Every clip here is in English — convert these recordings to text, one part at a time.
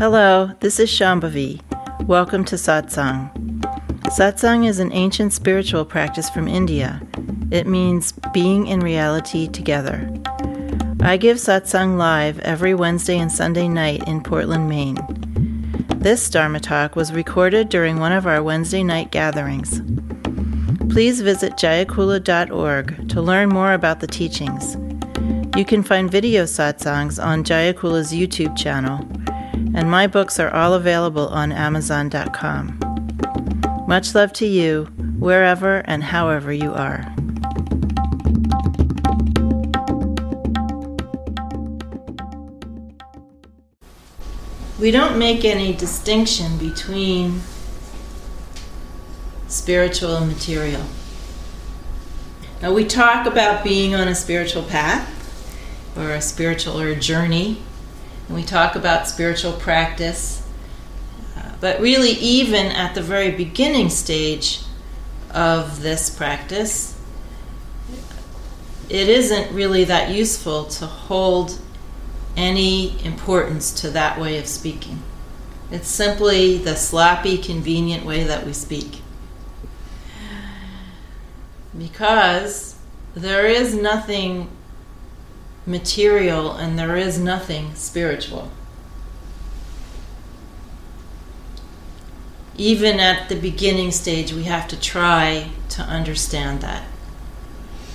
Hello, this is Shambhavi. Welcome to Satsang. Satsang is an ancient spiritual practice from India. It means being in reality together. I give Satsang live every Wednesday and Sunday night in Portland, Maine. This Dharma talk was recorded during one of our Wednesday night gatherings. Please visit jayakula.org to learn more about the teachings. You can find video satsangs on Jayakula's YouTube channel, and my books are all available on Amazon.com. Much love to you, wherever and however you are. We don't make any distinction between spiritual and material. Now, we talk about being on a spiritual path, or a journey, and we talk about spiritual practice, but really even at the very beginning stage of this practice, it isn't really that useful to hold any importance to that way of speaking. It's simply the sloppy, convenient way that we speak. Because there is nothing material and there is nothing spiritual. Even at the beginning stage, we have to try to understand that.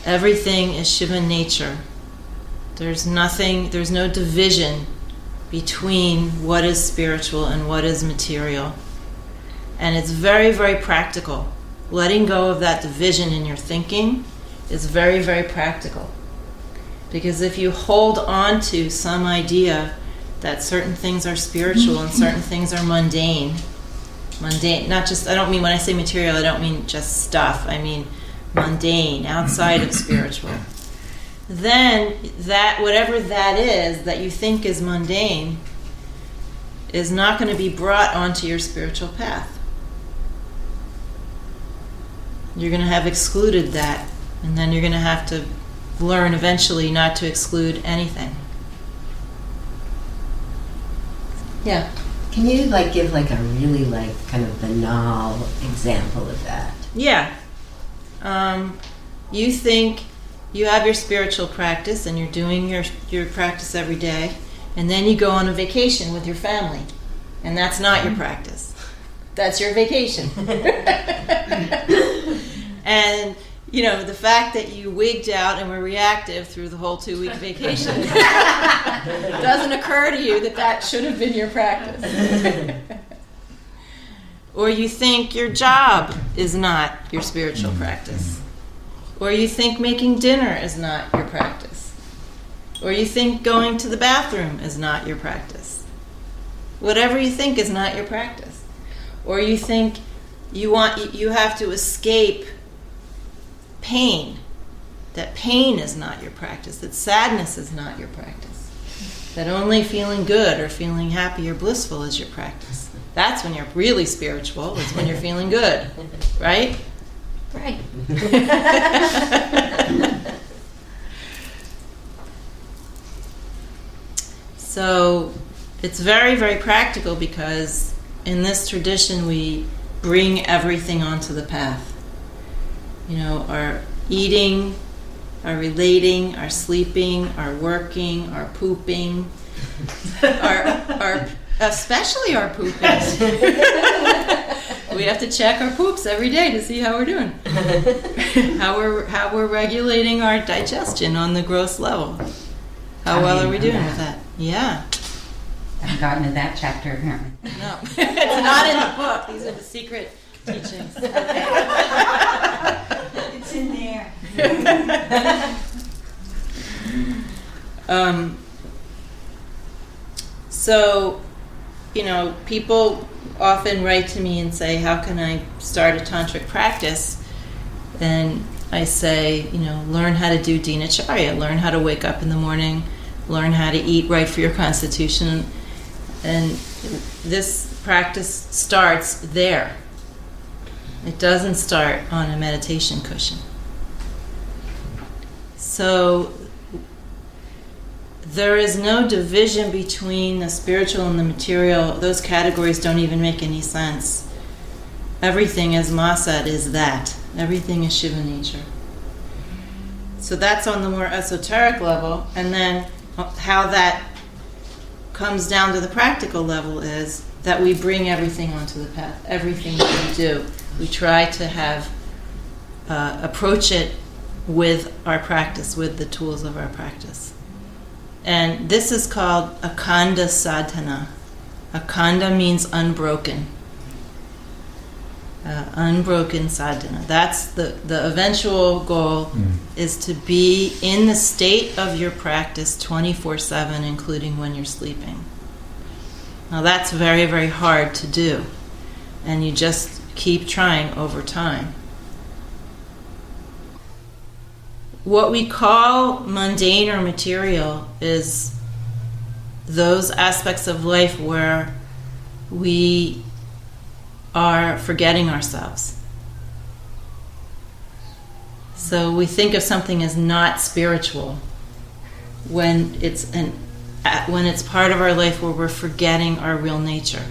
Everything is Shiva nature. There's no division between what is spiritual and what is material. And it's very, very practical. Letting go of that division in your thinking is very, very practical. Because if you hold on to some idea that certain things are spiritual and certain things are mundane, not just, I don't mean, when I say material, I don't mean just stuff, I mean mundane, outside of spiritual, then that, whatever that is that you think is mundane, is not going to be brought onto your spiritual path. You're going to have excluded that, and then you're going to have to learn eventually not to exclude anything. Yeah. Can you give a really kind of banal example of that? Yeah. You think you have your spiritual practice and you're doing your practice every day, and then you go on a vacation with your family, and that's not your practice. That's your vacation. And the fact that you wigged out and were reactive through the whole 2-week vacation doesn't occur to you that should have been your practice. Or you think your job is not your spiritual practice. Or you think making dinner is not your practice. Or you think going to the bathroom is not your practice. Whatever you think is not your practice. Or you think you have to escape pain, that pain is not your practice, that sadness is not your practice, that only feeling good or feeling happy or blissful is your practice. That's when you're really spiritual, is when you're feeling good, right? Right. So it's very, very practical, because in this tradition we bring everything onto the path. Our eating, our relating, our sleeping, our working, our pooping, our especially our pooping. We have to check our poops every day to see how we're doing. how we're regulating our digestion on the gross level. How well are we doing with that? Yeah. I haven't gotten to that chapter apparently. No. It's not in the book. These are the secret teachings. It's in there. So, people often write to me and say, how can I start a tantric practice? And I say, learn how to do dinacharya, learn how to wake up in the morning, learn how to eat right for your constitution. And this practice starts there. It doesn't start on a meditation cushion. So there is no division between the spiritual and the material. Those categories don't even make any sense. Everything, as Ma said, is that. Everything is Shiva nature. So that's on the more esoteric level. And then how that comes down to the practical level is that we bring everything onto the path. Everything that we do, we try to approach it with our practice, with the tools of our practice. And this is called Akhanda sadhana. Akhanda means unbroken. Unbroken sadhana. That's the eventual goal, is to be in the state of your practice 24/7, including when you're sleeping. Now that's very, very hard to do. And you just keep trying over time. What we call mundane or material is those aspects of life where we are forgetting ourselves. So we think of something as not spiritual when it's part of our life where we're forgetting our real nature.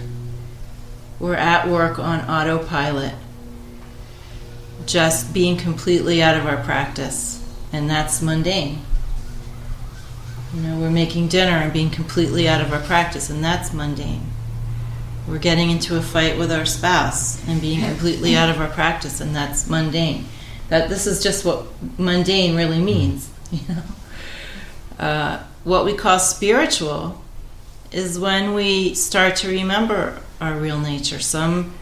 We're at work on autopilot, just being completely out of our practice, and that's mundane. We're making dinner and being completely out of our practice, and that's mundane. We're getting into a fight with our spouse and being completely out of our practice, and that's mundane. This is just what mundane really means. What we call spiritual is when we start to remember our real nature, some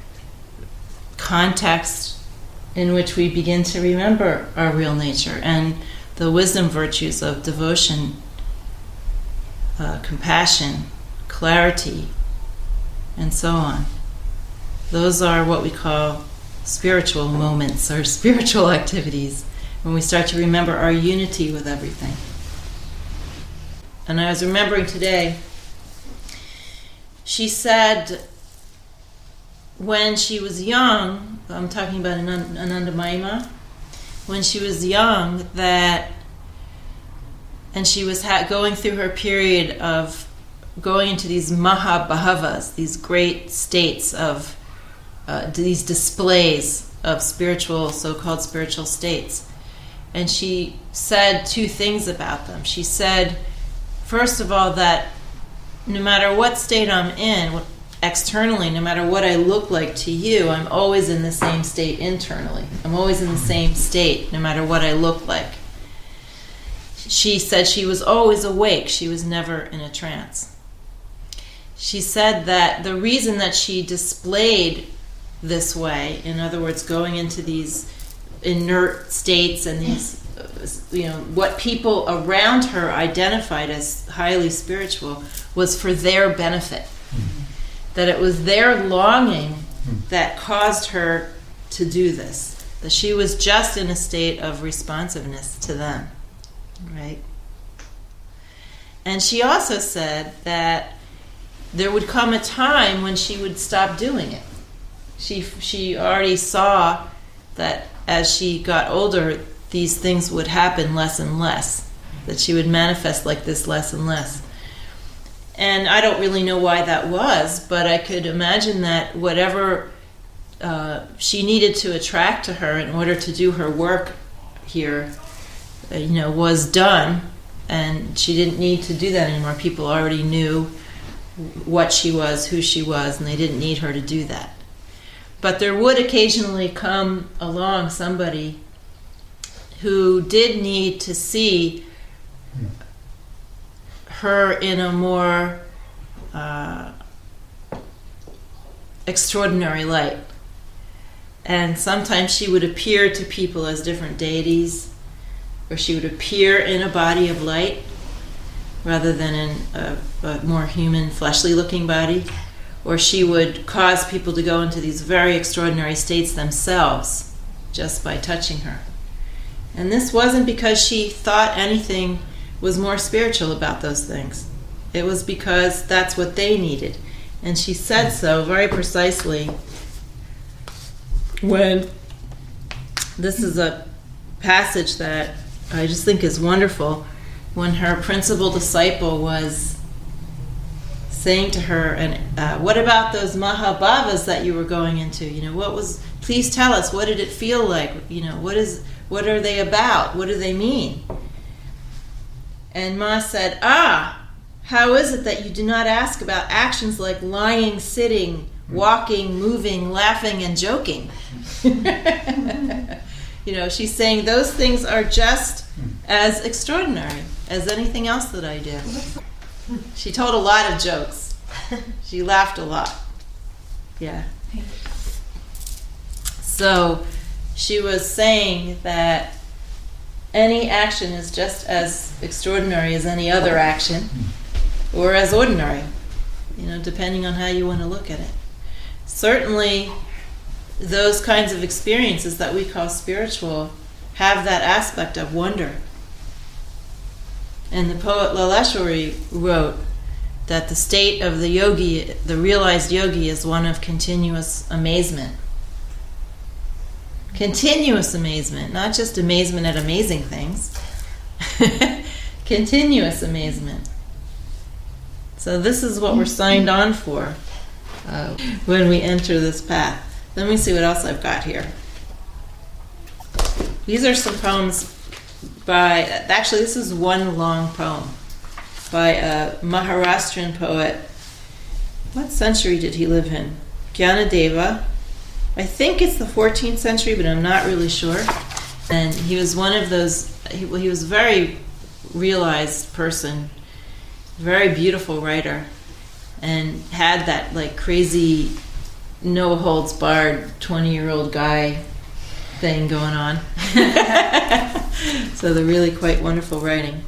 context in which we begin to remember our real nature and the wisdom virtues of devotion, compassion, clarity, and so on. Those are what we call spiritual moments or spiritual activities, when we start to remember our unity with everything. And I was remembering today, she said when she was young, I'm talking about Anandamayi, when she was young, and she was going through her period of going into these mahabhavas, these great states of these displays of spiritual, so-called spiritual states. And she said two things about them. She said, first of all, that no matter what state I'm in, externally, no matter what I look like to you, I'm always in the same state internally. I'm always in the same state, no matter what I look like. She said she was always awake. She was never in a trance. She said that the reason that she displayed this way, in other words, going into these inert states and these, what people around her identified as highly spiritual, was for their benefit. That it was their longing that caused her to do this. That she was just in a state of responsiveness to them, right? And she also said that there would come a time when she would stop doing it. She already saw that as she got older, these things would happen less and less, that she would manifest like this less and less. And I don't really know why that was, but I could imagine that whatever she needed to attract to her in order to do her work here, was done, and she didn't need to do that anymore. People already knew what she was, who she was, and they didn't need her to do that. But there would occasionally come along somebody who did need to see her in a more extraordinary light. And sometimes she would appear to people as different deities, or she would appear in a body of light rather than in a more human, fleshly-looking body, or she would cause people to go into these very extraordinary states themselves just by touching her. And this wasn't because she thought anything was more spiritual about those things. It was because that's what they needed. And she said so very precisely when, this is a passage that I just think is wonderful. when her principal disciple was saying to her, and what about those Mahabhavas that you were going into? Please tell us, what did it feel like? What are they about? What do they mean? And Ma said, how is it that you do not ask about actions like lying, sitting, walking, moving, laughing, and joking? She's saying those things are just as extraordinary as anything else that I do. She told a lot of jokes. She laughed a lot. Yeah. So she was saying that any action is just as extraordinary as any other action, or as ordinary, depending on how you want to look at it. Certainly, those kinds of experiences that we call spiritual have that aspect of wonder. And the poet Laleshwari wrote that the state of the yogi, the realized yogi, is one of continuous amazement. Continuous amazement, not just amazement at amazing things. Continuous amazement. So this is what we're signed on for when we enter this path. Let me see what else I've got here. These are some poems actually this is one long poem by a Maharashtrian poet. What century did he live in? Gyanadeva. I think it's the 14th century, but I'm not really sure. And he was one of those, he was a very realized person, very beautiful writer, and had that crazy, no holds barred 20-year-old guy thing going on. So they're really quite wonderful writing.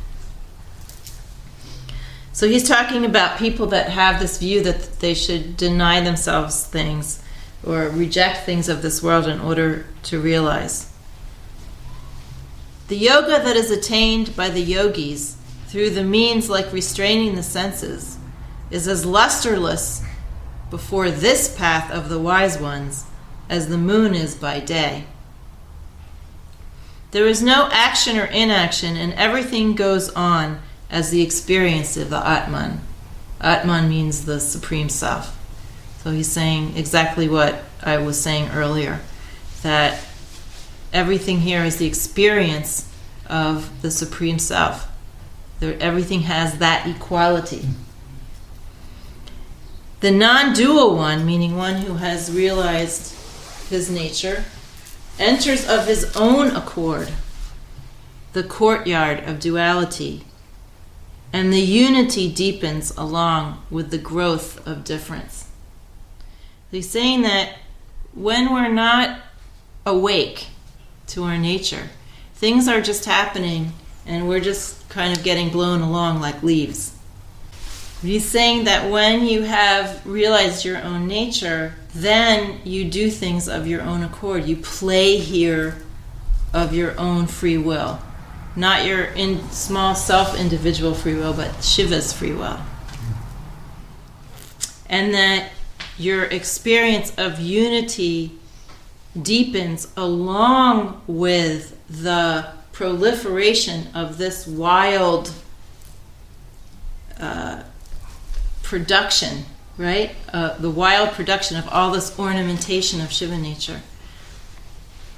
So he's talking about people that have this view that they should deny themselves things or reject things of this world in order to realize. The yoga that is attained by the yogis through the means like restraining the senses is as lusterless before this path of the wise ones as the moon is by day. There is no action or inaction, and everything goes on as the experience of the Atman. Atman means the Supreme Self. So he's saying exactly what I was saying earlier, that everything here is the experience of the Supreme Self. Everything has that equality. The non-dual one, meaning one who has realized his nature, enters of his own accord the courtyard of duality, and the unity deepens along with the growth of difference. He's saying that when we're not awake to our nature, things are just happening and we're just kind of getting blown along like leaves. He's saying that when you have realized your own nature, then you do things of your own accord. You play here of your own free will. Not your small self-individual free will, but Shiva's free will. And that your experience of unity deepens along with the proliferation of this wild production, right? The wild production of all this ornamentation of Shiva nature.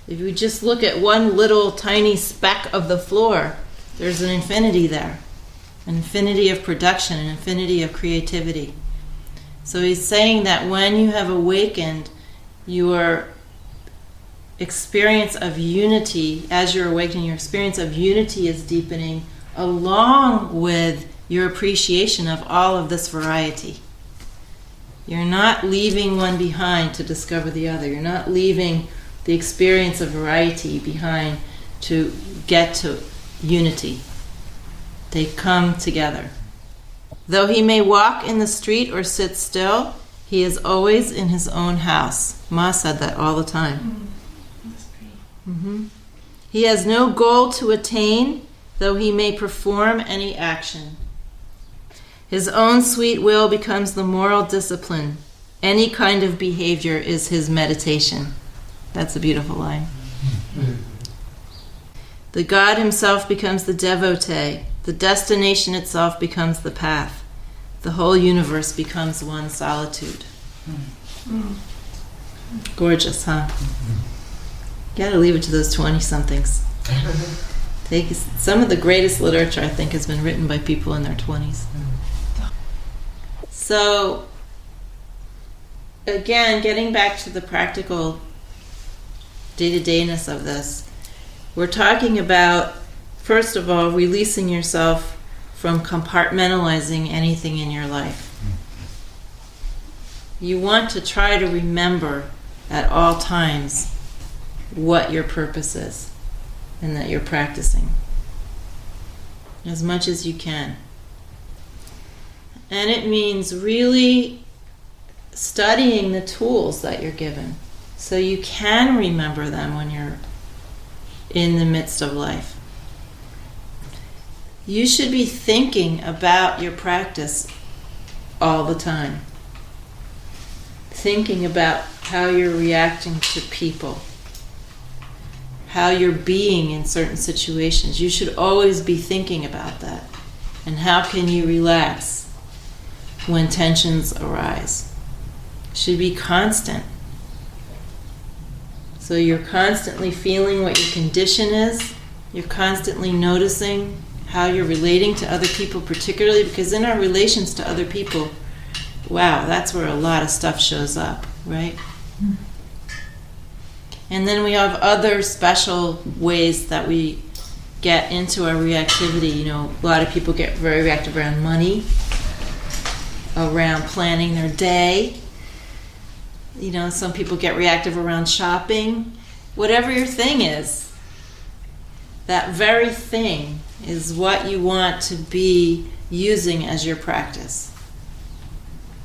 If you just look at one little tiny speck of the floor, there's an infinity there. An infinity of production, an infinity of creativity. So he's saying that when you have awakened, your experience of unity, as you're awakening, your experience of unity is deepening along with your appreciation of all of this variety. You're not leaving one behind to discover the other. You're not leaving the experience of variety behind to get to unity. They come together. Though he may walk in the street or sit still, he is always in his own house. Ma said that all the time. That's great. Mm-hmm. He has no goal to attain, though he may perform any action. His own sweet will becomes the moral discipline. Any kind of behavior is his meditation. That's a beautiful line. The God himself becomes the devotee, The destination itself becomes the path. The whole universe becomes one solitude. Gorgeous, huh? Gotta leave it to those 20-somethings. Some of the greatest literature, I think, has been written by people in their 20s. So, again, getting back to the practical day-to-dayness of this, we're talking about, first of all, releasing yourself from compartmentalizing anything in your life. You want to try to remember at all times what your purpose is and that you're practicing as much as you can. And it means really studying the tools that you're given so you can remember them when you're in the midst of life. You should be thinking about your practice all the time. Thinking about how you're reacting to people, how you're being in certain situations. You should always be thinking about that. And how can you relax when tensions arise? It should be constant. So you're constantly feeling what your condition is. You're constantly noticing how you're relating to other people, particularly because in our relations to other people, wow, that's where a lot of stuff shows up, right? And then we have other special ways that we get into our reactivity. You know, a lot of people get very reactive around money, around planning their day. You know, some people get reactive around shopping. Whatever your thing is, that very thing is what you want to be using as your practice.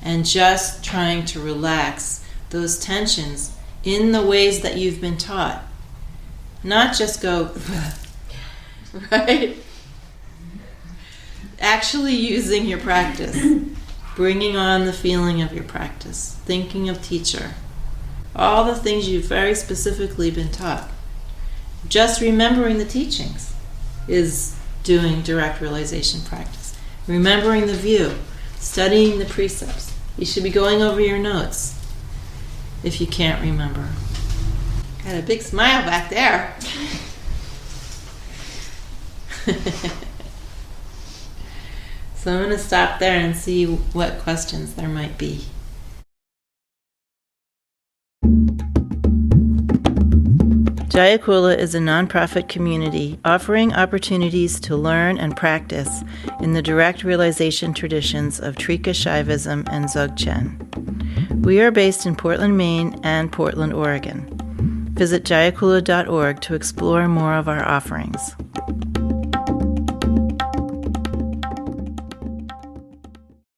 And just trying to relax those tensions in the ways that you've been taught. Not just go, right? Actually using your practice. Bringing on the feeling of your practice. Thinking of teacher. All the things you've very specifically been taught. Just remembering the teachings is doing direct realization practice. Remembering the view. Studying the precepts. You should be going over your notes if you can't remember. Got a big smile back there. So I'm going to stop there and see what questions there might be. Jayakula is a nonprofit community offering opportunities to learn and practice in the direct realization traditions of Trika Shaivism and Dzogchen. We are based in Portland, Maine and Portland, Oregon. Visit jayakula.org to explore more of our offerings.